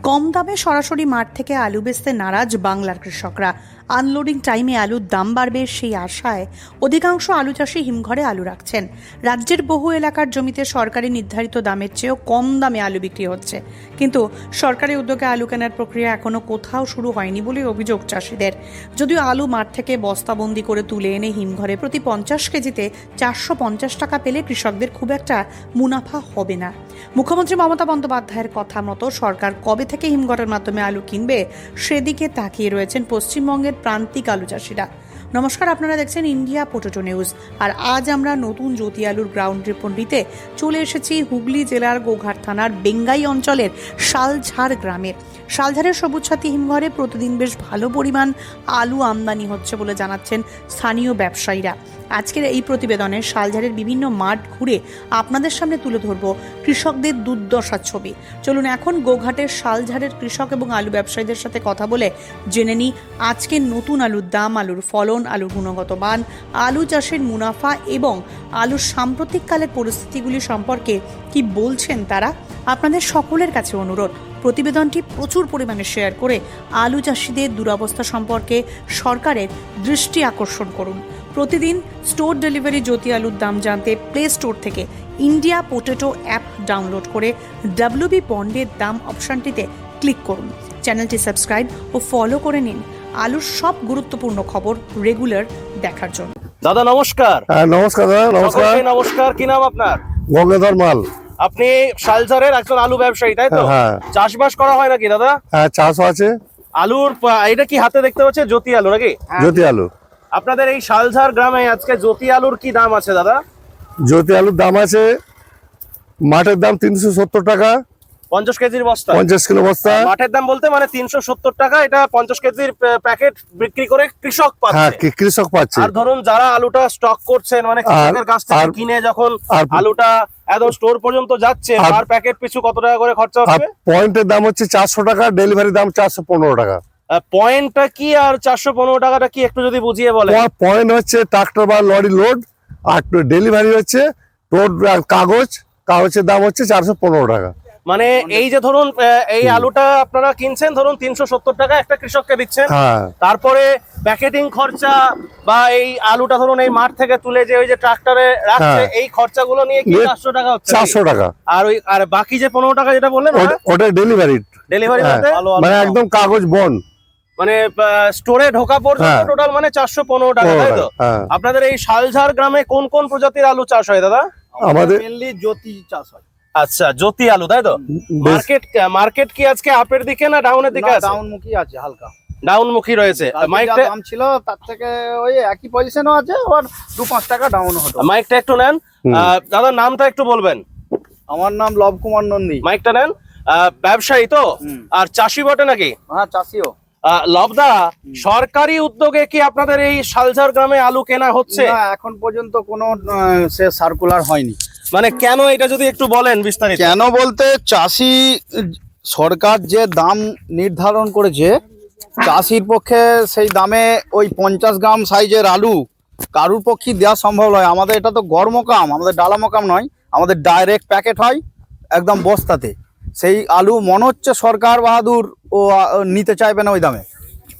কম দামে সরাসরি মাঠ থেকে আলু বেচতে নারাজ বাংলার কৃষকরা। আনলোডিং টাইমে আলুর দাম বাড়বে সেই আশায় অধিকাংশ আলু চাষি হিমঘরে আলু রাখছেন। রাজ্যের বহু এলাকার জমিতে সরকারি নির্ধারিত দামের চেয়েও কম দামে আলু বিক্রি হচ্ছে, কিন্তু সরকারি উদ্যোগে আলু কেনার প্রক্রিয়া এখনো কোথাও শুরু হয়নি বলে অভিযোগ চাষিদের। যদিও আলু মাঠ থেকে বস্তাবন্দি করে তুলে এনে হিমঘরে প্রতি 50 কেজিতে 450 টাকা পেলে কৃষকদের খুব একটা মুনাফা হবে না। মুখ্যমন্ত্রী মমতা বন্দ্যোপাধ্যায়ের কথা মতো সরকার কবে থেকে হিমঘরের মাধ্যমে আলু কিনবে সেদিকে তাকিয়ে রয়েছেন পশ্চিমবঙ্গের প্রান্তিক আলু চাষিরা। নমস্কার, আপনারা দেখছেন ইন্ডিয়া পোটেটো নিউজ। আর আজ আমরা নতুন জ্যোতি আলুর গ্রাউন্ড রিপোর্ট দিতে চলে এসেছি হুগলি জেলার গোঘাট থানার বেঙ্গাই অঞ্চলের শালঝাড় গ্রামের। শালঝাড়ের সবুজ সাথী হিমঘরে প্রতিদিন বেশ ভালো পরিমাণ আলু আমদানি হচ্ছে বলে জানাচ্ছেন স্থানীয় ব্যবসায়ীরা। আজকের এই প্রতিবেদনে শালঝাড়ের বিভিন্ন মাঠ ঘুরে আপনাদের সামনে তুলে ধরব কৃষকদের দুর্দশার ছবি। চলুন এখন গোঘাটের শালঝাড়ের কৃষক এবং আলু ব্যবসায়ীদের সাথে কথা বলে জেনে নিই আজকের নতুন আলুর দাম, আলুর ফলন, আলুর গুণগত মান, আলু চাষের মুনাফা এবং আলুর সাম্প্রতিককালের পরিস্থিতিগুলি সম্পর্কে কি বলছেন তারা। আপনাদের সকলের কাছে অনুরোধ, প্রতিবেদনটি প্রচুর পরিমাণে শেয়ার করে আলু চাষিদের দুরবস্থা সম্পর্কে সরকারের দৃষ্টি আকর্ষণ করুন। প্রতিদিন স্টোর ডেলিভারি জ্যোতি আলুর দাম জানতে প্লে স্টোর থেকে ইন্ডিয়া পোটেটো অ্যাপ ডাউনলোড করে WB বন্ডের দাম অপশনটিতে ক্লিক করুন। চ্যানেলটি সাবস্ক্রাইব ও ফলো করে নিন আলুর সব গুরুত্বপূর্ণ খবর রেগুলার দেখার জন্য। দাদা নমস্কার। নমস্কার দাদা। নমস্কার। নমস্কার, কি নাম আপনার? গঙ্গাধর মাল। আপনি শালঝাড়ের একজন আলু ব্যবসায়ী, তাই তো? হ্যাঁ। চাষবাস করা হয় নাকি দাদা? হ্যাঁ, চাষও আছে। আলুর এটা কি হাতে দেখতে পাচ্ছে জ্যোতি আলু নাকি? জ্যোতি আলু। আপনাদের এই শালঝাড় গ্রামে আজকে জ্যোতি আলুর কি দাম আছে দাদা? জ্যোতি আলুর দাম আছে, মাঠের দাম 370 টাকা 50 কেজির বস্তা, 50 কিলো বস্তা। মাঠের দাম বলতে মানে 370 টাকা, এটা 50 কেজির প্যাকেট বিক্রি করে কৃষক হ্যাঁ, পাচ্ছে। কৃষক পাচ্ছে। আর ধরুন যারা আলুটা স্টক করছেন, মানে কৃষকের কাছ থেকে কিনে যখন আলুটা একদম স্টোর পর্যন্ত যাচ্ছে, পার প্যাকেট পিছু কত টাকা করে খরচা হচ্ছে? পয়েন্টের দাম হচ্ছে 400 টাকা, ডেলিভারি দাম 415 টাকা। পয়েন্টটা কি আর 415 টাকাটা কি একটু যদি বুঝিয়ে বলেন। পয়েন্ট হচ্ছে ট্রাক্টর বা লরি লোড, আর ডেলিভারি হচ্ছে টোট কাগজের দাম হচ্ছে 415 টাকা। মানে এই যে ধরুন এই আলুটা আপনারা কিনছেন, ধরুন 370 টাকা একটা কৃষককে দিচ্ছেন, তারপরে প্যাকেটিং খরচা বা এই আলুটা ধরুন এই মাঠ থেকে তুলে যে ওই যে ট্রাক্টরে রাখছে, এই খরচাগুলো নিয়ে কি 400 টাকা হচ্ছে? 400 টাকা। আর বাকি যে 15 টাকা যেটা বললেন ওটা ডেলিভারি মানে একদম কাগজ বন, মানে স্টোরে ঢোকা পর্যন্ত টোটাল মানে 415 টাকা, তাই তো? আপনাদের এই শালঝাড় গ্রামে কোন কোন প্রজাতির আলু চাষ হয় দাদা? আমাদের মেইনলি জ্যোতি চাষ হয়। আচ্ছা, জ্যোতি আলু, তাই তো? মার্কেট কি আজকে আপের দিকে না ডাউনের দিকে আছে? ডাউনমুখী আছে, হালকা ডাউনমুখী রয়েছে। মাইকটা দাম ছিল তার থেকে ওই একই পজিশনও আছে, আবার 2-5 টাকা ডাউন হতো। মাইকটা একটু নেন দাদা, নামটা একটু বলবেন। আমার নাম লব কুমার নন্দী। মাইকটা নেন। ব্যবসায়ী তো, আর চাষি বটে নাকি? হ্যাঁ, চাষিও। লবদা, সরকারি উদ্যোগে কি আপনাদের এই শালঝাড় গ্রামে আলু কেনা হচ্ছে? না, এখন পর্যন্ত কোনো সে সার্কুলার হয়নি। মানে কেন, এটা যদি একটু বলেন বিস্তারিত। কেন বলতে, চাষি সরকার যে দাম নির্ধারণ করেছে, চাষির পক্ষে সেই দামে ওই 50 গ্রাম সাইজের আলু কারুর পক্ষে দেওয়া সম্ভব নয়। আমাদের এটা তো গড়মকাম, আমাদের ডালা মকাম নয়, আমাদের ডাইরেক্ট প্যাকেট হয় একদম বস্তাতে। সেই আলু মনে হচ্ছে সরকার বাহাদুর ও নিতে চাইবে না ওই দামে,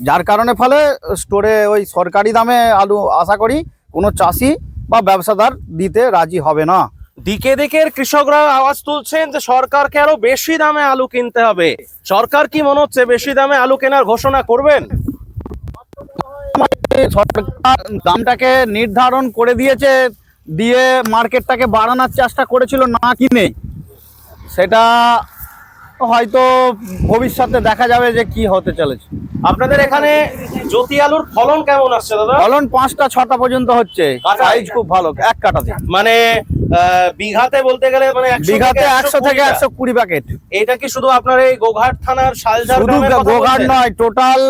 যার কারণে ফলে স্টোরে ওই সরকারি দামে আলু আশা করি কোনো চাষি বা ব্যবসাদার দিতে রাজি হবে না। দিকে দিকের কৃষকরা আওয়াজ তুলছেন যে সরকারকে আরো বেশি দামে আলু কিনতে হবে। সরকার কি মনে হচ্ছে বেশি দামে আলু কেনার ঘোষণা করবেন? সরকার দামটাকে নির্ধারণ করে দিয়েছে, দিয়ে মার্কেটটাকে বাড়ানোর চেষ্টা করেছিল না কিনে। সেটা হয়তো ভবিষ্যতে দেখা যাবে যে কি হতে চলেছে। আপনাদের এখানে জ্যোতি আলুর ফলন কেমন আসছে দাদা? ফলন 5টা-6টা পর্যন্ত হচ্ছে, সাইজ খুব ভালো, এক কাটাতে। মানে বিঘাতে বলতে গেলে মানে বিঘাতে 100 থেকে 120 প্যাকেট। এটা কি শুধু আপনার এই গোঘাট থানার শালঝাড় শুধু গোঘাট নয়, টোটাল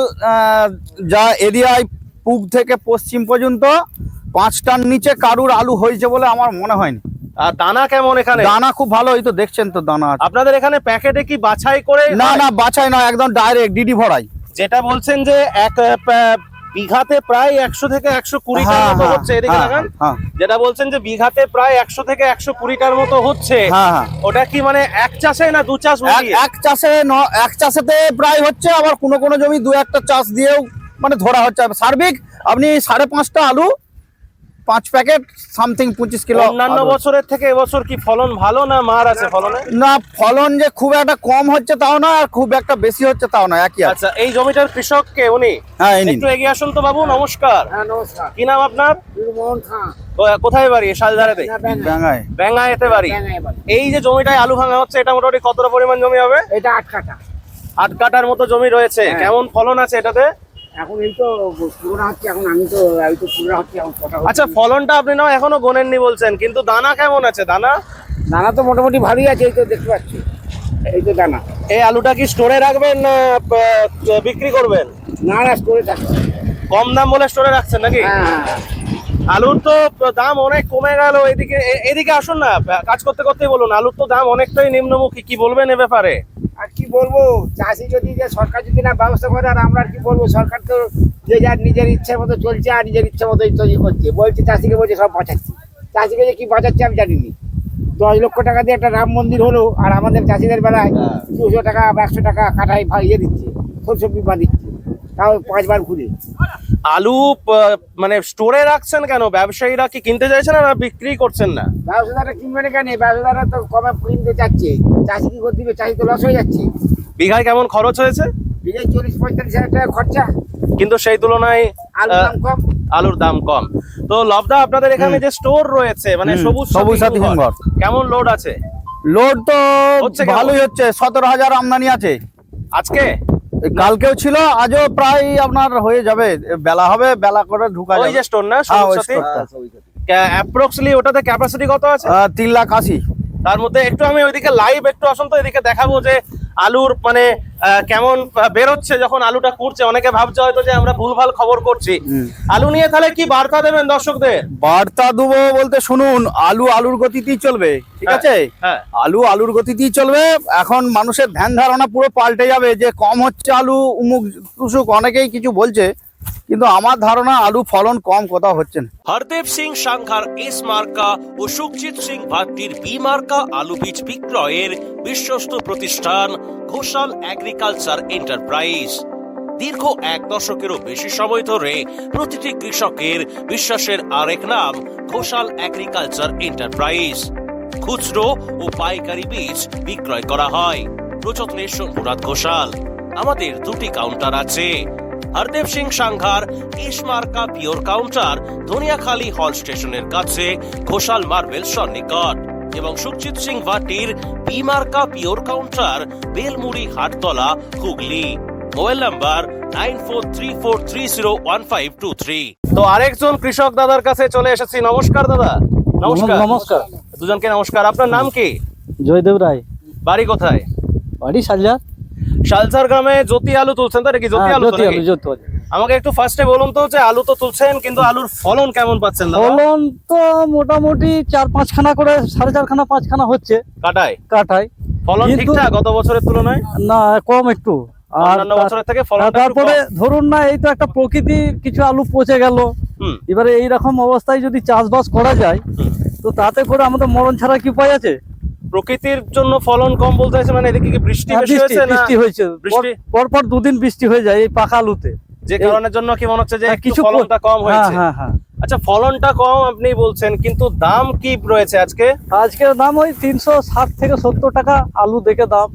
যা এরিয়ায় পূব থেকে পশ্চিম পর্যন্ত 5টার নিচে কারুর আলু হয়েছে বলে আমার মনে হয়নি। আর দানা কেমন এখানে? দানা খুব ভালো, এই তো দেখছেন তো দানা। আপনাদের এখানে প্যাকেটে কি বাছাই করে? না, বাছাই নয়, একদম ডাইরেক্ট ডিডি ভরাই। যেটা বলছেন যে এক বিঘাতে প্রায় 100 থেকে 120 টার হ্যাঁ, মতো হ্যাঁ, হচ্ছে, এদিকে হ্যাঁ, লাগান। হ্যাঁ। যেটা বলছেন যে বিঘাতে প্রায় 100 থেকে 120 টার মতো হচ্ছে, হ্যাঁ, হ্যাঁ। ওটা কি মানে এক চাষে না দু চাষ মিলিয়ে? এক চাষেতে প্রায় হচ্ছে, আবার কোনো কোনো জমি দু একটা চাষ দিয়েও মানে ধরা হচ্ছে। সার্বিক আপনি 5.5টা আলু 5 প্যাকেট সামথিং 25 কিলো। অন্যান্য আলু। বছরের থেকে এবছর কি ফলন ভালো না মার আছে ফলনে? না, ফলন যে খুব একটা কম হচ্ছে তাও না, আর খুব একটা বেশি হচ্ছে তাও না, একই আছে। আচ্ছা, এই জমিটার কৃষক কে উনি? হ্যাঁ, এই নিন। একটু এগিয়ে আসুন তো বাবু, নমস্কার। নমস্কার। কি নাম আপনার? বীরমোহন খাঁ। কোথায় বাড়ি? শালধারাতে? ডাঙ্গায়। বেঙ্গাইতে বাড়ি। ব্যাঙায় বাড়ি। এই যে জমিটায় আলু ভাঙা হচ্ছে, এটা মোটামুটি কতটা পরিমাণ জমি হবে? এটা 8 কাঠা। 8 কাঠার মতো জমি রয়েছে। হ্যাঁ। কেমন ফলন আছে এটাতে? এখন এই তো পুরোনো হচ্ছে, এখন আমি তো পুরোনো হচ্ছে, এখন কটা হচ্ছে। আচ্ছা, ফলনটা আপনি না এখনো গোনেননি বলছেন, কিন্তু দানা কেমন আছে? দানা দানা তো মোটামুটি ভালোই আছে, এই তো দেখতে পাচ্ছি, এই তো দানা। এই আলুটা কি স্টোরে রাখবেন না বিক্রি করবেন? না না, করে থাকে। কম দাম বলে স্টোরে রাখছেন নাকি? হ্যাঁ, আলুর তো দাম অনেক কমে গেল। এদিকে আসুন না, কাজ করতে করতেই বলুন। আলুর তো দাম অনেকটাই নিম্নমুখী, কি বলবেন এ ব্যাপারে? আর কি বলবো, চাষি যদি যে সরকার যদি না ব্যবস্থা করে, আর আমরা আর কি বলবো। সরকার তো যে যার নিজের ইচ্ছার মতো চলছে, আর নিজের ইচ্ছা মতো তৈরি করছে। বলছে চাষিকে, বলছে সব বাঁচাচ্ছি। চাষিকে যে কি বাঁচাচ্ছে আমি জানিনি। 10 লক্ষ টাকা দিয়ে একটা রাম মন্দির হলো, আর আমাদের চাষিদের বেলায় 200 টাকা বা 100 টাকা কাঠায় ইয়ে দিচ্ছে, সরষে বিমা দিচ্ছে, তাও 5 বার ঘুরে। আলু মানে স্টোরে রাখছেন কেন? ব্যবসায়ীরা কি কিনতে চাইছেন না বিক্রি করছেন না? ব্যবসাদাররা কিনবে না কেন? ব্যবসাদাররা তো কমে কিনতে চাচ্ছে, চাষি কি করে দিবে? চাষি তো লস হয়ে যাচ্ছে। বিঘায় কেমন খরচ হয়েছে? বিঘায় 40-45 হাজার টাকা খরচা, কিন্তু সেই তুলনায় আলুর দাম কম। আলুর দাম কম। তো লবদা, আপনাদের এখানে যে স্টোর রয়েছে, মানে সবুজ সাথী হিমঘর, কেমন লোড আছে? লোড তো হচ্ছে কেমন? ভালোই হচ্ছে, 17,000 আমদানি আছে আজকে কালকেও ছিল, আজও প্রায় আপনার হয়ে যাবে। বেলা হবে, বেলা করে ঢুকা ওই যাবে। যে স্টোর না, হ্যাঁ, সবুজ ওই সাথী? স্টোরটা। অ্যাপ্রক্সলি ওটাতে ক্যাপাসিটি কত আছে? 3,80,000। তার মধ্যে একটু আমি ওইদিকে লাইভ একটু আসুন তো, এদিকে দেখাবো যে আলুর মানে কেমন বেরোচ্ছে যখন আলুটা কুড়ছে। অনেকে ভাবছে হয়তো যে আমরা ভুলভাল খবর করছি। আলু নিয়ে তাহলে কি বার্তা দেবেন দর্শকদের? বার্তা দেবো বলতে, শুনুন, আলুর গতিতেই চলবে, ঠিক আছে? হ্যাঁ। আলুর গতিতেই চলবে। এখন মানুষের ধ্যান ধারণা পুরো পাল্টে যাবে, যে কম হচ্ছে আলু, উমুক টুসুক, অনেকেই কিছু বলছে, কিন্তু আমার ধারণা আলু ফলন কম কোথাও হচ্ছে না। হরদেব সিং সাংঘার এস মার্কা ও সুখজিৎ সিং ভাট্টির বি মার্কা আলু বীজ বিক্রয়ের বিশ্বস্ত প্রতিষ্ঠান ঘোষাল এগ্রিকালচার এন্টারপ্রাইজ। দীর্ঘ 1 দশকেরও বেশি সময় ধরে প্রতিটি কৃষকের বিশ্বাসের আরেক নাম ঘোষাল এগ্রিকালচার এন্টারপ্রাইজ। খুচরো ও পাইকারি বীজ বিক্রয় করা হয়। প্রযত্নে শম্ভুনাথ ঘোষাল। আমাদের 2টি কাউন্টার আছে। হরদেব সিং সাংঘার ইস মার্কা পিওর কাউন্টার ধনিয়াখালী হল স্টেশনের কাছে ঘোষাল মার্বেল সন্নিকট, এবং সুখজিৎ সিং ভাটির বি মার্কা pure counter Belmuri Hattala, Hooghly. Mobile number 9434301523। তো আরেকজন কৃষক দাদার কাছে চলে এসেছি। নমস্কার দাদা। নমস্কার। নমস্কার। দুজনকে নমস্কার। আপনার নাম কি? জয়দেব রায়। বাড়ি কোথায়? বাড়ি সালজার। শালচার গ্রামে জ্যোতি আলু তুলছেন তাই নাকি? জ্যোতি আলু তো নাকি? জ্যোতি। আমাকে একটু ফার্স্টে বলুন তো, যে আলু তো তুলছেন, কিন্তু আলুর ফলন কেমন পাচ্ছেন দাদা? ফলন তো মোটামুটি 4-5 খানা করে, 4.5 খানা 5 খানা হচ্ছে কাটায় কাঠায়। ফলন কিন্তু- ঠিকঠাক গত বছরের তুলনায়? না, কম একটু। আর অন্যান্য বছরের থেকে ফলনটা একটু তারপরে কম। ধরুন না, এই তো একটা প্রকৃতি, কিছু আলু পচে গেল। হুম। এবারে এইরকম অবস্থায় যদি চাষবাস করা যায়, তো তাতে করে আমাদের মরণ ছাড়া কি উপায় আছে? প্রকৃতির জন্য ফলন কম বলতে হয়েছে, মানে এদিকে কি বৃষ্টি হ্যাঁ, বেশি হয়েছে না? বৃষ্টি হয়েছে। বৃষ্টি? পরপর 2 দিন বৃষ্টি হয়ে যায় এই পাকা আলুতে। যে কারণের জন্য কি মনে হচ্ছে যে একটু কিছু ফলনটা কম হয়েছে? হ্যাঁ, হ্যাঁ। আচ্ছা, ফলনটা কম আপনি বলছেন, কিন্তু দাম কি রয়েছে আজকে? আজকের দাম ওই 360 থেকে 70 টাকা আলু দেখে দাম।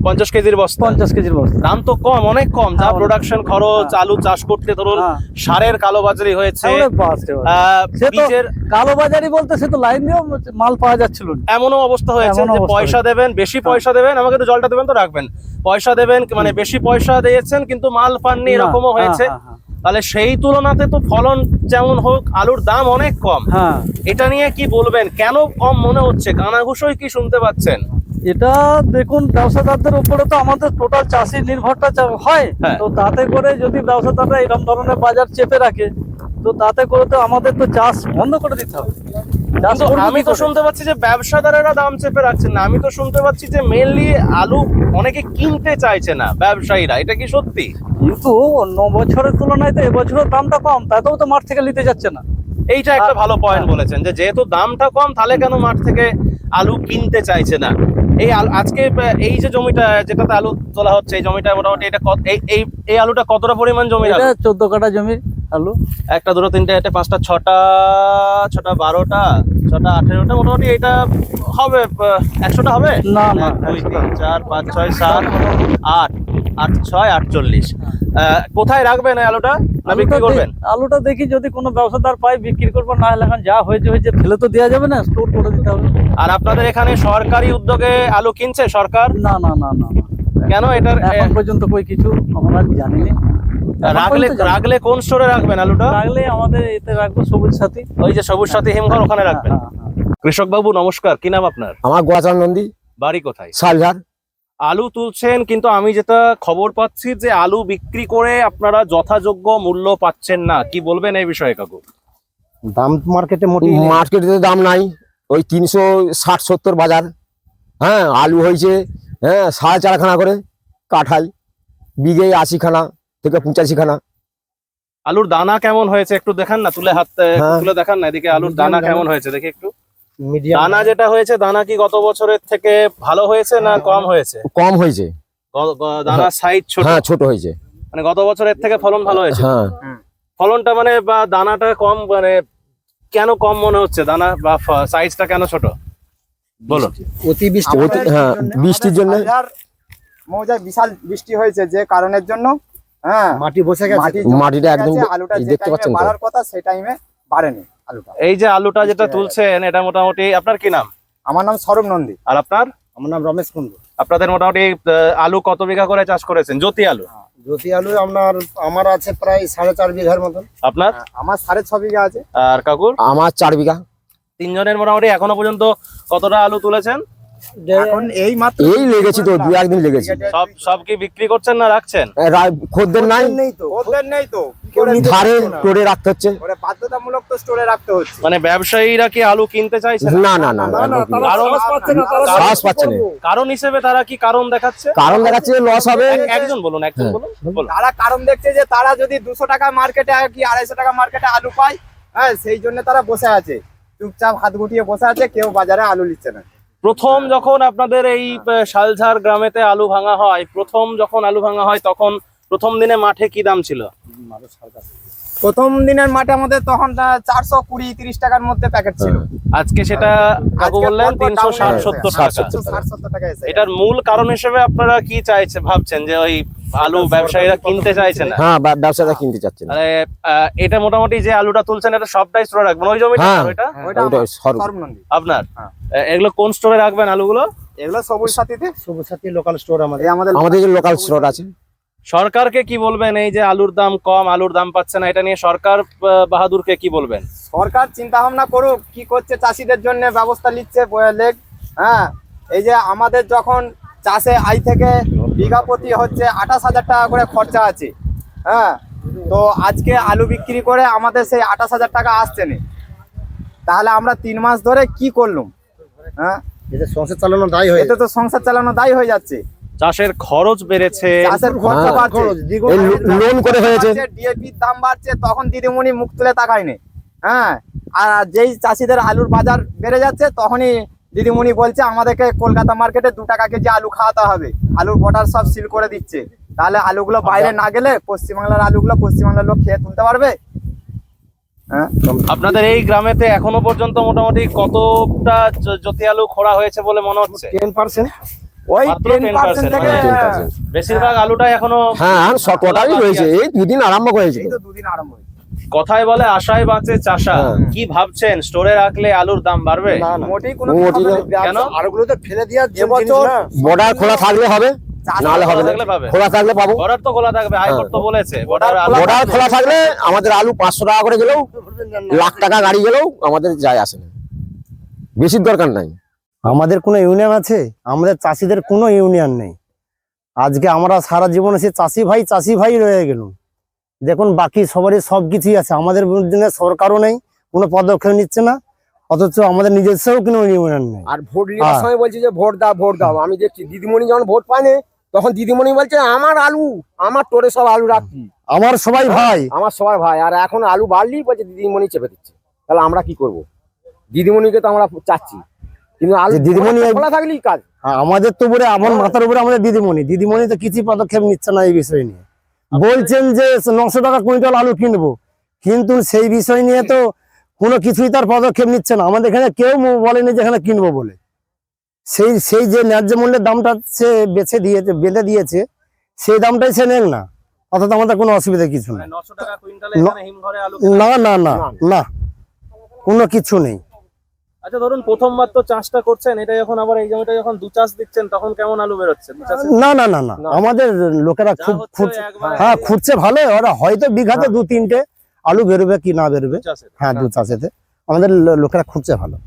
50 কেজির বস্তা? 50 কেজির বস্তা। দাম তো কম, অনেক কম। যা হ্যাঁ, অনেক। প্রোডাকশন খরচ, হ্যাঁ। আলু চাষ করতে ধরুন হ্যাঁ। সারের কালোবাজারি হয়েছে, ওরে বাস রে বাস। সে তো বীজের কালোবাজারি বলতে, সে তো লাইন দিয়েও মাল পাওয়া যাচ্ছিল না। এমনও অবস্থা হয়েছে এমনও যে অবস্থা পয়সা দেবেন, বেশি পয়সা দেবেন, আমাকে একটু জলটা দেবেন তো, রাখবেন। পয়সা দেবেন, মানে বেশি পয়সা দিয়েছেন কিন্তু মাল পাননি, এরকমও হয়েছে। হ্যাঁ, হ্যাঁ, তাহলে সেই তুলনাতে তো ফলন যেমন হোক, আলুর দাম অনেক কম। হ্যাঁ। এটা নিয়ে কি বলবেন? কেন কম মনে হচ্ছে? কানাঘুষোই কি শুনতে পাচ্ছেন? এটা দেখুন, ব্যবসাদারদের উপরে তো আমাদের টোটাল চাষি নির্ভরটা হয়। হ্যাঁ। তো তাতে করে যদি ব্যবসাদাররা এরকম ধরনের বাজার চেপে রাখে, তো তাতে করে তো আমাদের তো চাষ বন্ধ করে দিতে হবে। চাষ কিন্তু করবে আমি কি তো করে? শুনতে পাচ্ছি যে ব্যবসাদারেরা দাম চেপে রাখছেন না, আমি তো শুনতে পাচ্ছি যে মেইনলি আলু অনেকে কিনতে চাইছে না ব্যবসায়ীরা, এটা কি সত্যি? কিন্তু অন্য বছরের তুলনায় তো এবছরের দামটা কম, তাতেও তো মাঠ থেকে নিতে যাচ্ছে না। এইটা একটা ভালো পয়েন্ট বলেছেন যে যেহেতু দামটা কম তাহলে কেন মাঠ থেকে আলু কিনতে চাইছে না। এই আজকে এই যে জমিটা যেটাতে আলু তোলা হচ্ছে, এই জমিটা মোটামুটি এটা এই আলুটা কতটা পরিমাণ জমি? এটা 14 কাঠা জমি আলু। একটা, দুটো, তিনটে, চারটে, পাঁচটা, ছটা, 12টা, 6টা, 18টা, মোটামুটি এটা হবে 100টা হবে? না, না, 1, 2, 100 3, 4, 5, 6, 7, 8, 8, 6, 48। কোথায় রাখবেন এই আলুটা, না বিক্রি করবেন? আলুটা দেখি যদি কোনো ব্যবসাদার পাই বিক্রি করবো, না হলে এখন যা হয়েছে ফেলে তো দেওয়া যাবে না, স্টোর করে দিতে হবে। আর আপনাদের এখানে সরকারি উদ্যোগে আলু কিনছে সরকার? না না না না না। কেন এটার এখন পর্যন্ত কই কিছু আমরা জানি না। রাখলে কোন স্টোরে রাখবেন আলুটা? রাখলে আমাদের এতে রাখবো সবুজ সাথী। ওই যে সবুজ সাথী হিমঘর, ওখানে রাখবেন। হ্যাঁ, হ্যাঁ। কৃষক বাবু নমস্কার, কি নাম আপনার? আমার গোয়াচার নন্দী, বাড়ি কোথায়? সালঝার। আলু তুলছেন, কিন্তু আমি যেটা খবর পাচ্ছি যে আলু বিক্রি করে আপনারা যথাযোগ্য মূল্য পাচ্ছেন না, কি বলবেন এই বিষয়ে কাকু? দাম মার্কেটে মার্কেটে দাম নাই, ওই 360-70 বাজার। হ্যাঁ, আলু হয়েছে 4.5 খানা করে কাঠাই, বিঘে 80 খানা থেকে 85 খানা। আলুর দানা কেমন হয়েছে একটু দেখান না, হ্যাঁ। তুলে দেখান না এদিকে, আলুর দানা কেমন হয়েছে দেখি একটু। মিডিয়াম দানা যেটা হয়েছে, দানা কি গত বছরের থেকে ভালো হয়েছে না কম হয়েছে? কম হয়েছে। দানার সাইজ ছোট, হ্যাঁ, ছোট হয়েছে। মানে গত বছরের থেকে ফলন ভালো হয়েছে। হ্যাঁ, ফলনটা মানে বা দানাটা কম, মানে কেন কম মনে হচ্ছে দানা বা সাইজটা কেন ছোট বলো? অতিবৃষ্টি হ্যাঁ, বৃষ্টির জন্য। মৌজায় বিশাল বৃষ্টি হয়েছে, যে কারণের জন্য মাটি বসে গেছে, মাটিটা একদম আলুটা যে দেখতে টাইমে পাচ্ছেন তো? বাড়ার কথা সেই টাইমে বাড়েনি আলুটা। এই যে আলুটা যেটা তুলছেন, এটা মোটামুটি, আপনার কি নাম? আমার নাম সৌরভ নন্দী। আর আপনার? আমার নাম রমেশ কুন্ডু। আপনাদের মোটামুটি আলু কত বিঘা করে চাষ করেছেন? জ্যোতি আলু জ্যোতি আলু আমার আছে প্রায় 4.5 বিঘার মতন। আপনার? আমার 6.5 বিঘা আছে। আর কাকুর? আমার 4 বিঘা। তিনজনের মোটামুটি এখনো পর্যন্ত কতটা আলু তুলেছেন? এখন এই মাত্র এই লেগেছি তো, 2-1 দিন লেগেছে। সব কি বিক্রি করছেন না রাখছেন? খদ্দের নাই, ওদের নেই তো, ধারে টোরে রাখতে হচ্ছে। ওরা বাধ্যতামূলক তো স্টোরে রাখতে হচ্ছে। মানে ব্যবসায়ীরা কি আলু কিনতে চাইছে না না না, কারণ সাহস পাচ্ছে না। কারণ হিসেবে তারা কি কারণ দেখাচ্ছে? কারণ দেখাচ্ছে লস হবে। একজন বলুন, একজন বলুন। তারা কারণ দেখছে যে তারা যদি 200 টাকা মার্কেটে কি 250 টাকা মার্কেটে আলু পায়, হ্যাঁ, সেই জন্য তারা বসে আছে, চুপচাপ হাত গুটিয়ে বসে আছে, কেউ বাজারে আলু নিচ্ছে না। প্রথম যখন আপনাদের এই শালঝার গ্রামেতে আলু ভাঙা হয়, তখন প্রথম দিনে মাঠে কি দাম ছিল? প্রথম দিনের মাঠে আমাদের তখন 420-30 টাকার মধ্যে প্যাকেট ছিল। আজকে সেটা কাকু বললেন 360-70 টাকা। 60-70 টাকা এসে এটার মূল কারণ হিসেবে আপনারা কি ভাবছেন যে ওই আলু ব্যবসায়ীরা কিনতে চাইছে না? হ্যাঁ, ব্যবসাটা কিনতে চাচ্ছে না। আরে এটা মোটামুটি যে আলুটা তুলছেন, এটা সবটাই স্টোরে রাখবেন ওই জমিটা? হ্যাঁ। ওইটা ওইটা ওটা সরব। সৌরভ নন্দী। আপনার? হ্যাঁ। এগুলো কোন স্টোরে রাখবেন আলুগুলো? এগুলো সবুজ সাথীতে, সবুজ সাথী লোকাল স্টোর আমাদের। এই আমাদের আমাদের যে লোকাল স্টোর আছে। সরকারকে কি বলবেন, এই যে আলুর দাম কম, আলুর দাম পাচ্ছে না, এটা নিয়ে সরকার বাহাদুরকে কি বলবেন? সরকার চিন্তা ভাবনা করুক, কি করছে চাষিদের জন্য ব্যবস্থা নিচ্ছে লেগ। হ্যাঁ, এই যে আমাদের যখন চাষে আই থেকে বিঘা প্রতি হচ্ছে 28,000 টাকা করে খরচা আছে। হ্যাঁ, তো আজকে আলু বিক্রি করে আমাদের সেই 28,000 টাকা আসছে না, তাহলে আমরা 3 মাস ধরে কি করলাম? হ্যাঁ, এতে সংসার চালানো দায়ী হয়ে এতে তো সংসার চালানো দায়ী হয়ে যাচ্ছে। চাষের খরচ বেড়েছে, চাষের খরচা বাড়ছে, এই লোন করে হয়েছে। ডিএপির দাম বাড়ছে, তখন দিদিমণি মুখ তুলে তাকায় না। হ্যাঁ, আর যেই চাষিদের আলুর বাজার বেড়ে যাচ্ছে, তখনই দিদিমণি বলছে আমাদেরকে কলকাতা মার্কেটে 2 টাকা কেজি আলু খাওয়াতে হবে, আলুর বর্ডার সব সিল করে দিচ্ছে। তাহলে আলুগুলো বাইরে না গেলে পশ্চিমবাংলার আলুগুলো পশ্চিমবাংলার লোক খেয়ে তুলতে পারবে? হ্যাঁ, আপনাদের এই গ্রামেতে এখনো পর্যন্ত মোটামুটি কতটা জ্যোতি আলু খোঁড়া হয়েছে বলে মনে হচ্ছে? 10%। ওই মাত্র 10% থেকে 10%। বেশিরভাগ আলুটাই এখনো হ্যাঁ, সবটাই রয়েছে। এই 2 দিন আরম্ভ করেছে। এই তো 2 দিন আরম্ভ হয়েছে। কথায় বলে আশায় বাঁচে চাষা। হ্যাঁ। কি ভাবছেন, স্টোরে রাখলে আলুর দাম বাড়বে? মোটেই কোনো মোটেই না। কেন? আলুগুলো তো ফেলে দেওয়ার এবছর বর্ডার খোলা থাকলে হবে, নাহলে হবে না। থাকলে পাবে। খোলা থাকলে পাবো। বর্ডার তো খোলা থাকবে, হাইকোর্ট তো বলেছে বর্ডার বর্ডার খোলা থাকলে আমাদের আলু 500 টাকা করে গেলেও, লাখ টাকা গাড়ি গেলেও আমাদের যায় আসে না, বেশির দরকার নাই। আমাদের কোনো ইউনিয়ন আছে? আমাদের চাষিদের কোনো ইউনিয়ন নেই। আজকে আমরা সারা জীবনে সে চাষি ভাই রয়ে গেলাম। দেখুন, বাকি সবারই সব কিছুই আছে, আমাদের জন্য সরকারও নেই, কোনো পদক্ষেপ নিচ্ছে না। অথচ আমাদের নিজস্বও কোনো ইউনিয়ন নেই। আর ভোট নেওয়ার হ্যাঁ। সময় বলছে যে ভোট দাও। আমি দেখছি দিদিমণি যখন ভোট পায়নি তখন দিদিমণি বলছে আমার আলু, আমার তোরে সব আলু রাখছি, আমার সবাই ভাই। আমার সবার ভাই। আর এখন আলু বাড়লি বলছে দিদিমণি চেপে দিচ্ছে। তাহলে আমরা কি করব? দিদিমণিকে তো আমরা চাচ্ছি, কিন্তু আলু যে দিদিমণি খোলা থাকলেই কাজ। আমাদের তো উপরে আমার মাথার উপরে আমাদের দিদিমণি তো কিছু পদক্ষেপ নিচ্ছে না এই বিষয় নিয়ে। বলছেন যে 900 টাকা কুইন্টাল আলু কিনবো, কিন্তু সেই বিষয় নিয়ে তো কোনো কিছুই তার পদক্ষেপ নিচ্ছে না। আমাদের এখানে কেউ বলেনি যে এখানে কিনবো বলে। সেই যে ন্যায্য মূল্যের দামটা সে বেঁধে দিয়েছে সেই দামটাই সে নেন না, অর্থাৎ আমাদের কোনো অসুবিধা কিছু নেই। 900 টাকা কুইন্টালে এখানে হিমঘরে আলু না না না না, কোনো কিছু নেই। আচ্ছা ধরুন প্রথমবার তো চাষটা করছেন, এটা যখন আবার এই জমিটা যখন দু চাষ দিচ্ছেন তখন কেমন আলু বেরোচ্ছে? না না না না, আমাদের লোকেরা খুব হ্যাঁ খুঁজছে ভালো। ওরা হয়তো বিঘাতে 2-3টে আলু বেরোবে কি না বেরোবে, হ্যাঁ 2 চাষেতে আমাদের লোকেরা খুঁজছে ভালো।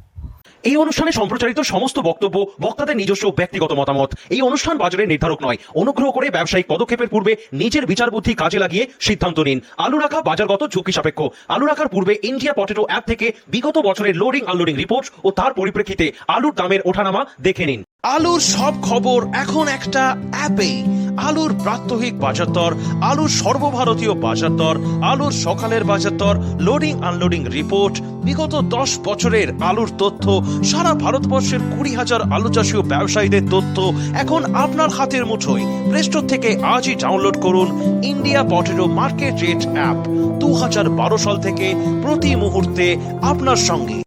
এই অনুষ্ঠানে সম্প্রচারিত সমস্ত বক্তব্য বক্তাদের নিজস্ব ব্যক্তিগত মতামত। এই অনুষ্ঠান বাজারের নির্ধারক নয়। অনুগ্রহ করে ব্যবসায়িক পদক্ষেপের পূর্বে নিজের বিচার বুদ্ধি কাজে লাগিয়ে সিদ্ধান্ত নিন। আলু রাখা বাজারগত ঝুঁকি সাপেক্ষ। আলু রাখার পূর্বে ইন্ডিয়া পটেটো অ্যাপ থেকে বিগত বছরের লোডিং আনলোডিং রিপোর্ট ও তার পরিপ্রেক্ষিতে আলুর দামের ওঠানামা দেখে নিন। আলুর সব খবর এখন একটা অ্যাপে। আলুর প্রাত্যহিক বাজার দর, আলুর সর্বভারতীয় বাজার দর, আলুর সকালের বাজার দর, লোডিং আনলোডিং রিপোর্ট, বিগত 10 বছরের আলুর তথ্য, সারা ভারতবর্ষের 20,000 আলু চাষী ও ব্যবসায়ীদের তথ্য এখন আপনার হাতের মুঠোয়। প্লে স্টোর থেকে আজই ডাউনলোড করুন India potato market rate app. 2012 সাল থেকে প্রতি মুহূর্তে আপনার সঙ্গে।